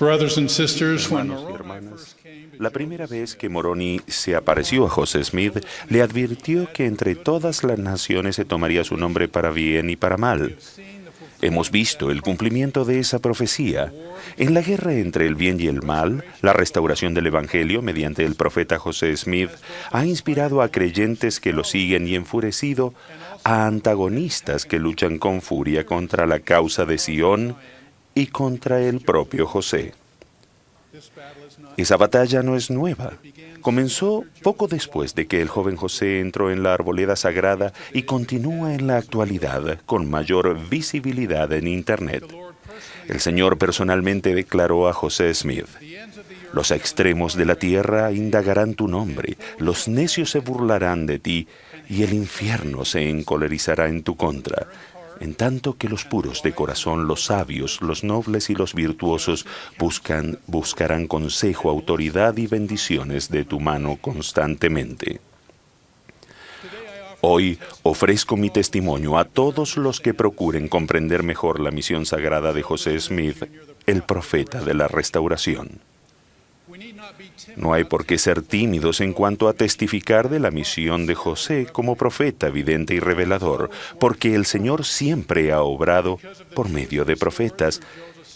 Brothers and sisters, when Hermanos y Moroni hermanas, first came to la primera vez que Moroni se apareció a José Smith, le advirtió que entre todas las naciones se tomaría su nombre para bien y para mal. Hemos visto el cumplimiento de esa profecía. En la guerra entre el bien y el mal, la restauración del Evangelio mediante el profeta José Smith ha inspirado a creyentes que lo siguen y enfurecido a antagonistas que luchan con furia contra la causa de Sion y contra el propio José. Esa batalla no es nueva. Comenzó poco después de que el joven José entró en la arboleda sagrada y continúa en la actualidad con mayor visibilidad en Internet. El Señor personalmente declaró a José Smith: los extremos de la tierra indagarán tu nombre, los necios se burlarán de ti y el infierno se encolerizará en tu contra. En tanto que los puros de corazón, los sabios, los nobles y los virtuosos buscarán consejo, autoridad y bendiciones de tu mano constantemente. Hoy ofrezco mi testimonio a todos los que procuren comprender mejor la misión sagrada de José Smith, el profeta de la restauración. No hay por qué ser tímidos en cuanto a testificar de la misión de José como profeta, vidente y revelador, porque el Señor siempre ha obrado por medio de profetas.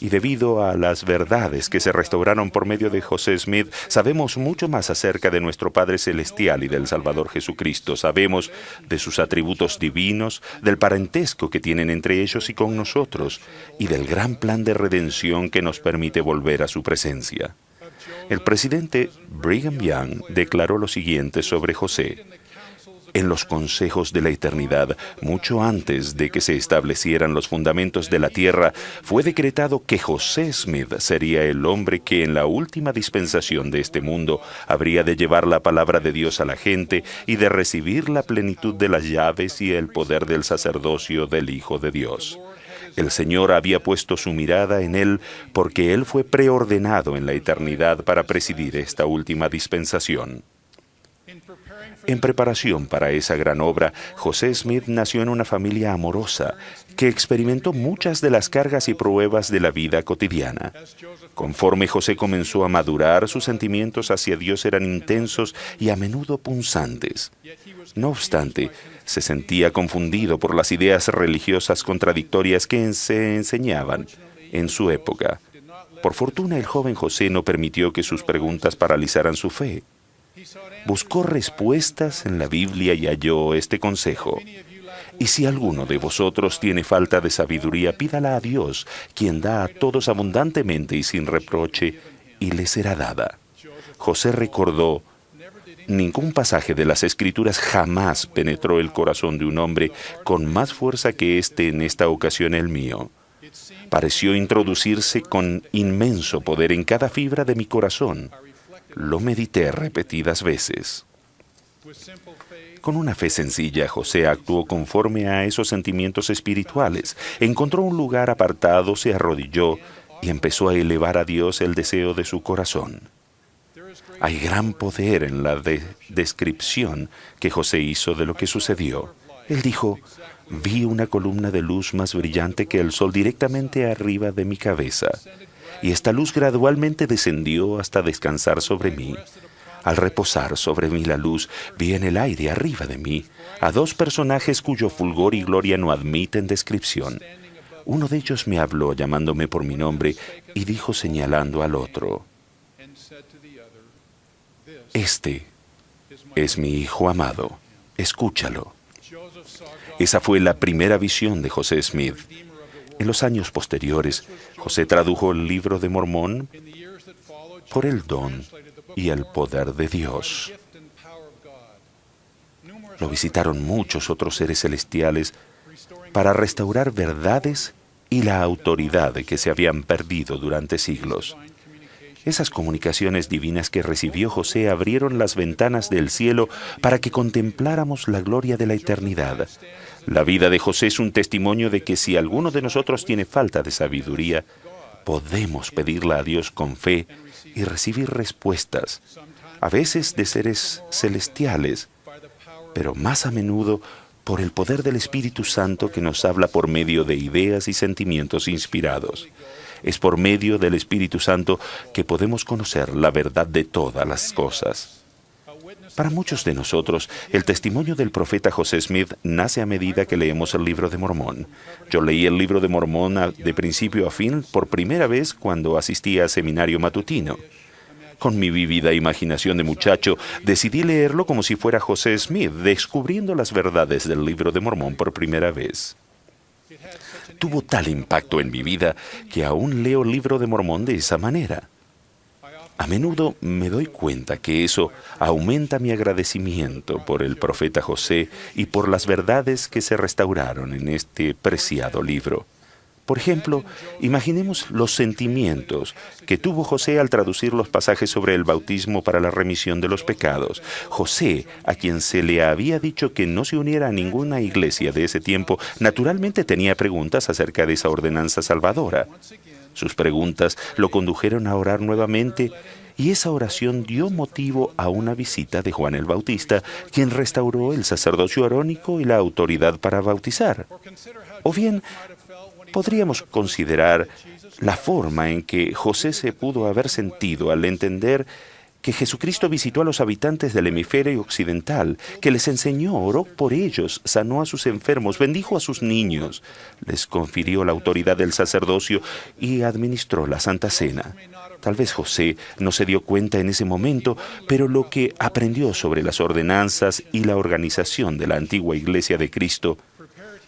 Y debido a las verdades que se restauraron por medio de José Smith, sabemos mucho más acerca de nuestro Padre Celestial y del Salvador Jesucristo. Sabemos de sus atributos divinos, del parentesco que tienen entre ellos y con nosotros, y del gran plan de redención que nos permite volver a su presencia. El presidente Brigham Young declaró lo siguiente sobre José: en los consejos de la eternidad, mucho antes de que se establecieran los fundamentos de la tierra, fue decretado que José Smith sería el hombre que en la última dispensación de este mundo habría de llevar la palabra de Dios a la gente y de recibir la plenitud de las llaves y el poder del sacerdocio del Hijo de Dios. El Señor había puesto su mirada en él porque él fue preordenado en la eternidad para presidir esta última dispensación. En preparación para esa gran obra, José Smith nació en una familia amorosa que experimentó muchas de las cargas y pruebas de la vida cotidiana. Conforme José comenzó a madurar, sus sentimientos hacia Dios eran intensos y a menudo punzantes. No obstante, se sentía confundido por las ideas religiosas contradictorias que se enseñaban en su época. Por fortuna, el joven José no permitió que sus preguntas paralizaran su fe. Buscó respuestas en la Biblia y halló este consejo: y si alguno de vosotros tiene falta de sabiduría, pídala a Dios, quien da a todos abundantemente y sin reproche, y le será dada. José recordó: ningún pasaje de las Escrituras jamás penetró el corazón de un hombre con más fuerza que este en esta ocasión el mío. Pareció introducirse con inmenso poder en cada fibra de mi corazón. Lo medité repetidas veces. Con una fe sencilla, José actuó conforme a esos sentimientos espirituales. Encontró un lugar apartado, se arrodilló y empezó a elevar a Dios el deseo de su corazón. Hay gran poder en la descripción que José hizo de lo que sucedió. Él dijo: vi una columna de luz más brillante que el sol directamente arriba de mi cabeza, y esta luz gradualmente descendió hasta descansar sobre mí. Al reposar sobre mí la luz, vi en el aire arriba de mí a dos personajes cuyo fulgor y gloria no admiten descripción. Uno de ellos me habló llamándome por mi nombre y dijo señalando al otro: este es mi Hijo amado, escúchalo. Esa fue la primera visión de José Smith. En los años posteriores, José tradujo el Libro de Mormón por el don y el poder de Dios. Lo visitaron muchos otros seres celestiales para restaurar verdades y la autoridad que se habían perdido durante siglos. Esas comunicaciones divinas que recibió José abrieron las ventanas del cielo para que contempláramos la gloria de la eternidad. La vida de José es un testimonio de que si alguno de nosotros tiene falta de sabiduría, podemos pedirla a Dios con fe y recibir respuestas, a veces de seres celestiales, pero más a menudo por el poder del Espíritu Santo que nos habla por medio de ideas y sentimientos inspirados. Es por medio del Espíritu Santo que podemos conocer la verdad de todas las cosas. Para muchos de nosotros, el testimonio del profeta José Smith nace a medida que leemos el Libro de Mormón. Yo leí el Libro de Mormón de principio a fin por primera vez cuando asistí a seminario matutino. Con mi vívida imaginación de muchacho, decidí leerlo como si fuera José Smith, descubriendo las verdades del Libro de Mormón por primera vez. Tuvo tal impacto en mi vida que aún leo el Libro de Mormón de esa manera. A menudo me doy cuenta que eso aumenta mi agradecimiento por el profeta José y por las verdades que se restauraron en este preciado libro. Por ejemplo, imaginemos los sentimientos que tuvo José al traducir los pasajes sobre el bautismo para la remisión de los pecados. José, a quien se le había dicho que no se uniera a ninguna iglesia de ese tiempo, naturalmente tenía preguntas acerca de esa ordenanza salvadora. Sus preguntas lo condujeron a orar nuevamente y esa oración dio motivo a una visita de Juan el Bautista, quien restauró el sacerdocio arónico y la autoridad para bautizar. O bien, podríamos considerar la forma en que José se pudo haber sentido al entender que Jesucristo visitó a los habitantes del hemisferio occidental, que les enseñó, oró por ellos, sanó a sus enfermos, bendijo a sus niños, les confirió la autoridad del sacerdocio y administró la Santa Cena. Tal vez José no se dio cuenta en ese momento, pero lo que aprendió sobre las ordenanzas y la organización de la antigua Iglesia de Cristo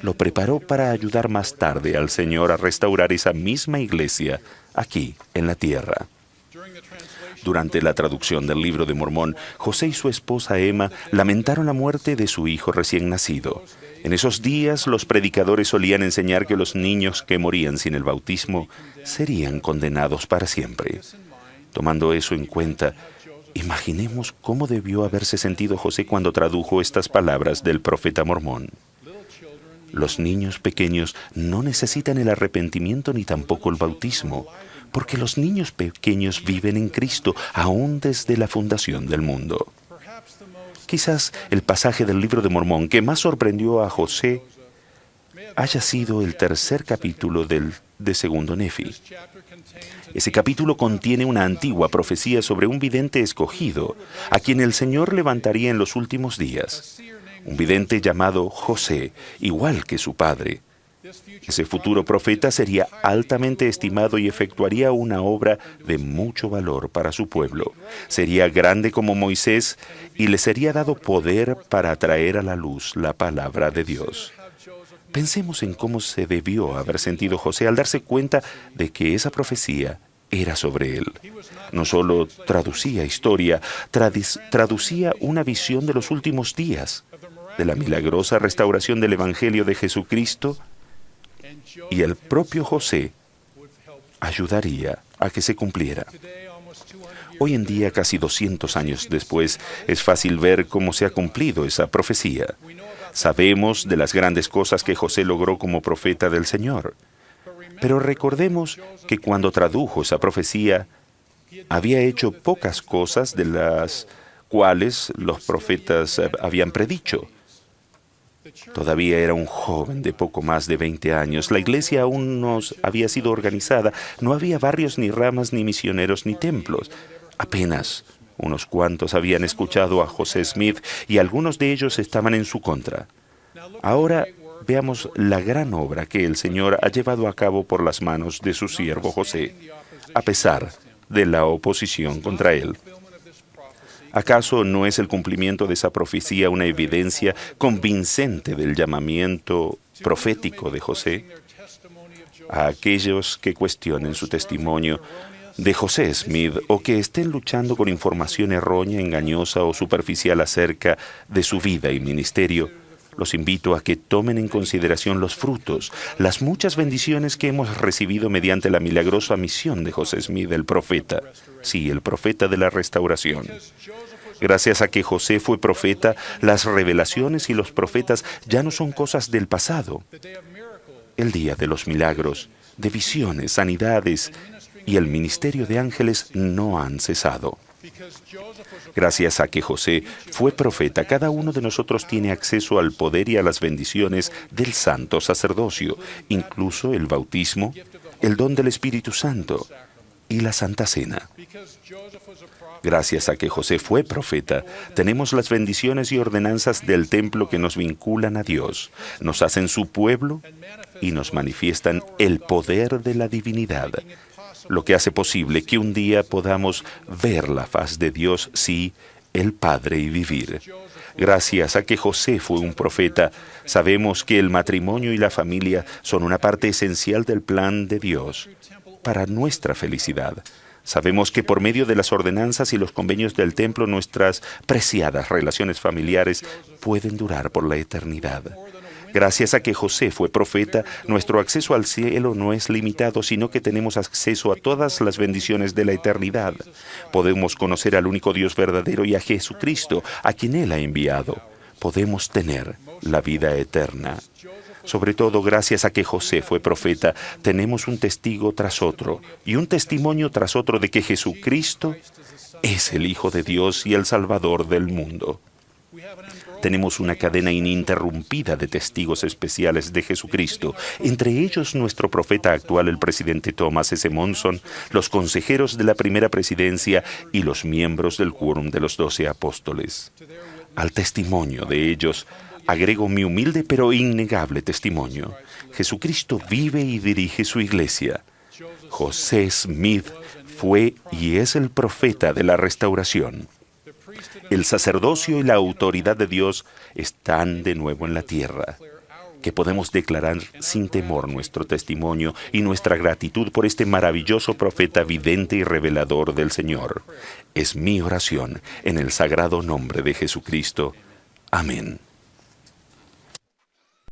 lo preparó para ayudar más tarde al Señor a restaurar esa misma iglesia aquí en la tierra. Durante la traducción del Libro de Mormón, José y su esposa Emma lamentaron la muerte de su hijo recién nacido. En esos días, los predicadores solían enseñar que los niños que morían sin el bautismo serían condenados para siempre. Tomando eso en cuenta, imaginemos cómo debió haberse sentido José cuando tradujo estas palabras del profeta mormón. Los niños pequeños no necesitan el arrepentimiento ni tampoco el bautismo, porque los niños pequeños viven en Cristo aún desde la fundación del mundo. Quizás el pasaje del Libro de Mormón que más sorprendió a José haya sido el tercer capítulo de Segundo Nefi. Ese capítulo contiene una antigua profecía sobre un vidente escogido, a quien el Señor levantaría en los últimos días. Un vidente llamado José, igual que su padre. Ese futuro profeta sería altamente estimado y efectuaría una obra de mucho valor para su pueblo. Sería grande como Moisés y le sería dado poder para traer a la luz la palabra de Dios. Pensemos en cómo se debió haber sentido José al darse cuenta de que esa profecía era sobre él. No solo traducía historia, traducía una visión de los últimos días, de la milagrosa restauración del Evangelio de Jesucristo, y el propio José ayudaría a que se cumpliera. Hoy en día, casi 200 años después, es fácil ver cómo se ha cumplido esa profecía. Sabemos de las grandes cosas que José logró como profeta del Señor. Pero recordemos que cuando tradujo esa profecía, había hecho pocas cosas de las cuales los profetas habían predicho. Todavía era un joven de poco más de 20 años. La iglesia aún no había sido organizada. No había barrios, ni ramas, ni misioneros, ni templos. Apenas unos cuantos habían escuchado a José Smith y algunos de ellos estaban en su contra. Ahora veamos la gran obra que el Señor ha llevado a cabo por las manos de su siervo José, a pesar de la oposición contra él. ¿Acaso no es el cumplimiento de esa profecía una evidencia convincente del llamamiento profético de José? A aquellos que cuestionen su testimonio de José Smith o que estén luchando con información errónea, engañosa o superficial acerca de su vida y ministerio, los invito a que tomen en consideración los frutos, las muchas bendiciones que hemos recibido mediante la milagrosa misión de José Smith, el profeta. Sí, el profeta de la restauración. Gracias a que José fue profeta, las revelaciones y los profetas ya no son cosas del pasado. El día de los milagros, de visiones, sanidades y el ministerio de ángeles no han cesado. Gracias a que José fue profeta, cada uno de nosotros tiene acceso al poder y a las bendiciones del santo sacerdocio, incluso el bautismo, el don del Espíritu Santo y la Santa Cena. Gracias a que José fue profeta, tenemos las bendiciones y ordenanzas del templo que nos vinculan a Dios, nos hacen su pueblo y nos manifiestan el poder de la divinidad, lo que hace posible que un día podamos ver la faz de Dios, sí, el Padre, y vivir. Gracias a que José fue un profeta, sabemos que el matrimonio y la familia son una parte esencial del plan de Dios para nuestra felicidad. Sabemos que por medio de las ordenanzas y los convenios del templo, nuestras preciadas relaciones familiares pueden durar por la eternidad. Gracias a que José fue profeta, nuestro acceso al cielo no es limitado, sino que tenemos acceso a todas las bendiciones de la eternidad. Podemos conocer al único Dios verdadero y a Jesucristo, a quien Él ha enviado. Podemos tener la vida eterna. Sobre todo, gracias a que José fue profeta, tenemos un testigo tras otro y un testimonio tras otro de que Jesucristo es el Hijo de Dios y el Salvador del mundo. Tenemos una cadena ininterrumpida de testigos especiales de Jesucristo, entre ellos nuestro profeta actual, el presidente Thomas S. Monson, los consejeros de la primera presidencia y los miembros del quórum de los 12 apóstoles. Al testimonio de ellos, agrego mi humilde pero innegable testimonio. Jesucristo vive y dirige su iglesia. José Smith fue y es el profeta de la restauración. El sacerdocio y la autoridad de Dios están de nuevo en la tierra. Que podemos declarar sin temor nuestro testimonio y nuestra gratitud por este maravilloso profeta vidente y revelador del Señor. Es mi oración en el sagrado nombre de Jesucristo. Amén.